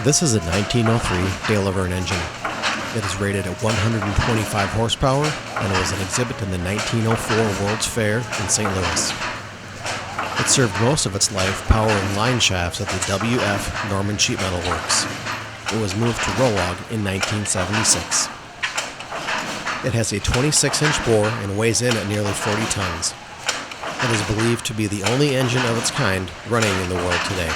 This is a 1903 Verne Engine. It is rated at 125 horsepower and it was an exhibit in the 1904 World's Fair in St. Louis. It served most of its life powering line shafts at the W.F. Norman Sheet Metal Works. It was moved to Rolog in 1976. It has a 26-inch bore and weighs in at nearly 40 tons. It is believed to be the only engine of its kind running in the world today.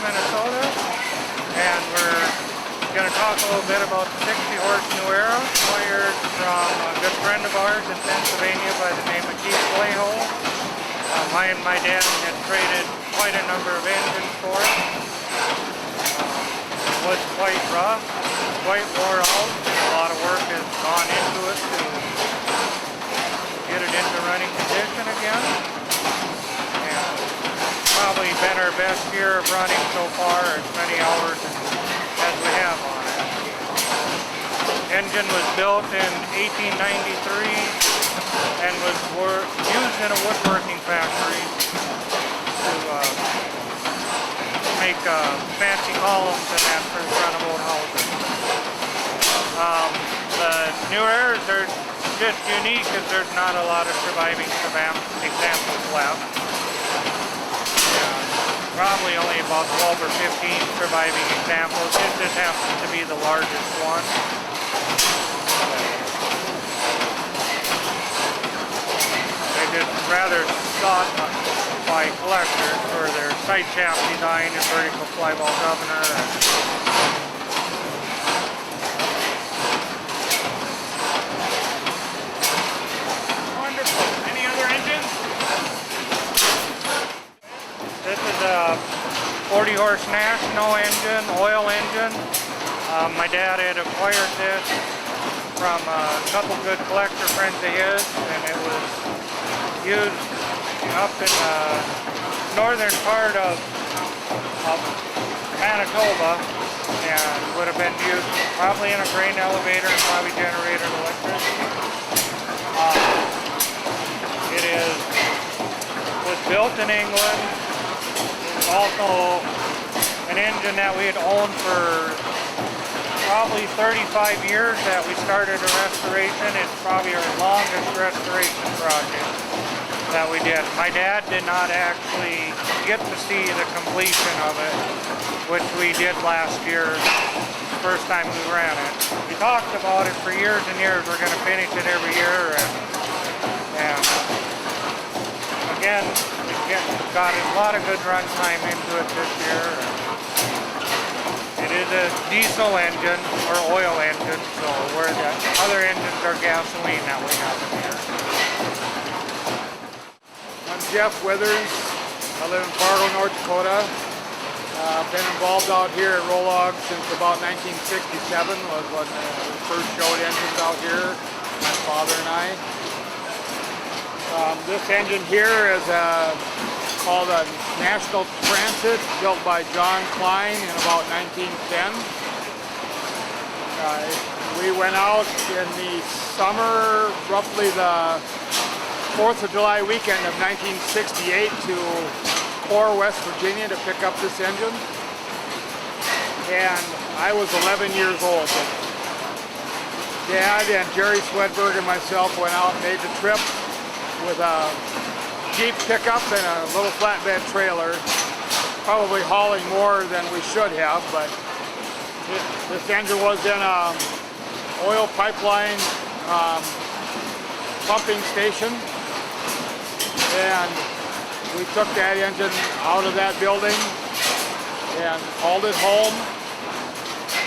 Minnesota, and we're going to talk a little bit about the 60-horse New Era, acquired from a good friend of ours in Pennsylvania by the name of Keith Playhole. My and my dad had traded quite a number of engines for it. It was quite rough, quite wore out. A lot of work has gone into it to get it into running condition again. Probably been our best year of running so far, as many hours as we have on it. Engine was built in 1893 and was used in a woodworking factory to make fancy columns and that for the front of old houses. The New Eras are just unique because there's not a lot of surviving examples left. Probably only about 12 or 15 surviving examples. This just happens to be the largest one. They're just rather sought by collectors for their side shaft design and vertical flyball governor. 40 horse National engine, oil engine. My dad had acquired this from a couple good collector friends of his, and it was used up in the northern part of Manitoba, and would have been used probably in a grain elevator and probably generated electricity. Was built in England. It was also an engine that we had owned for probably 35 years that we started a restoration. It's probably our longest restoration project that we did. My dad did not actually get to see the completion of it, which we did last year, first time we ran it. We talked about it for years and years. We're going to finish it every year, and again, we got a lot of good run time into it this year. It is a diesel engine or oil engine, so where the other engines are gasoline that we have in here. I'm Jeff Withers. I live in Fargo, North Dakota. I've been involved out here at Rolog since about 1967 was when we first showed engines out here, my father and I. This engine here is called a National Transit, built by John Klein in about 1910. We went out in the summer, roughly the 4th of July weekend of 1968 to Core, West Virginia to pick up this engine. And I was 11 years old. Dad and Jerry Swedberg and myself went out and made the trip with a Jeep pickup and a little flatbed trailer, probably hauling more than we should have, but this engine was in a oil pipeline pumping station, and we took that engine out of that building and hauled it home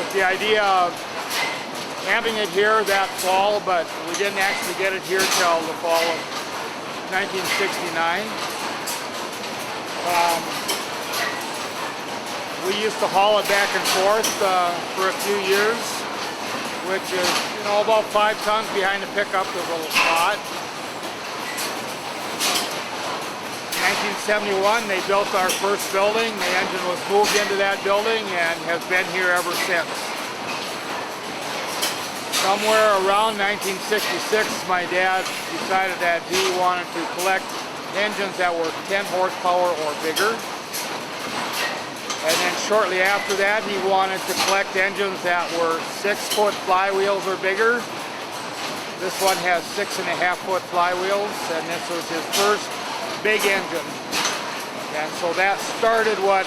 with the idea of having it here that fall, but we didn't actually get it here till the fall of 1969. We used to haul it back and forth for a few years, which is, about 5 tons behind the pickup is a lot. In 1971, they built our first building. The engine was moved into that building and has been here ever since. Somewhere around 1966, my dad decided that he wanted to collect engines that were 10 horsepower or bigger. And then shortly after that, he wanted to collect engines that were 6-foot flywheels or bigger. This one has 6.5-foot flywheels, and this was his first big engine. And so that started what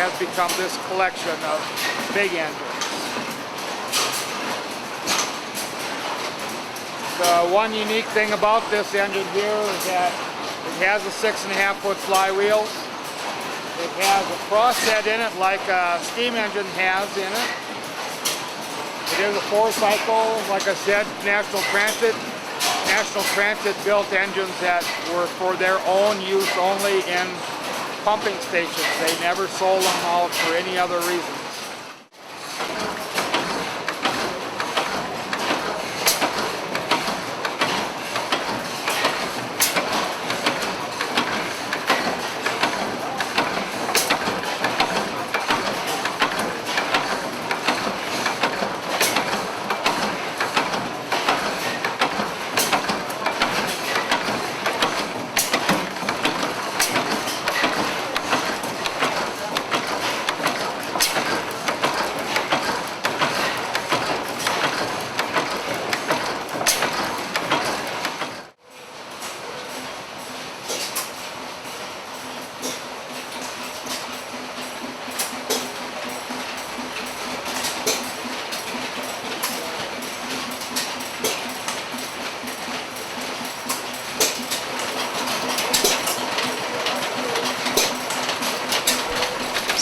has become this collection of big engines. The one unique thing about this engine here is that it has a 6.5-foot flywheel. It has a crossset in it like a steam engine has in it. It is a 4-cycle, like I said, National Transit. National Transit built engines that were for their own use only in pumping stations. They never sold them out for any other reason.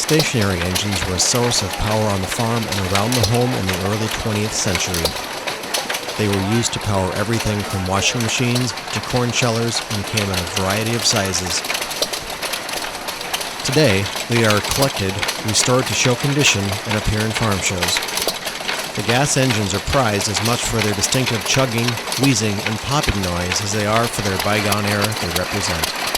Stationary engines were a source of power on the farm and around the home in the early 20th century. They were used to power everything from washing machines to corn shellers and came in a variety of sizes. Today, they are collected, restored to show condition, and appear in farm shows. The gas engines are prized as much for their distinctive chugging, wheezing, and popping noise as they are for their bygone era they represent.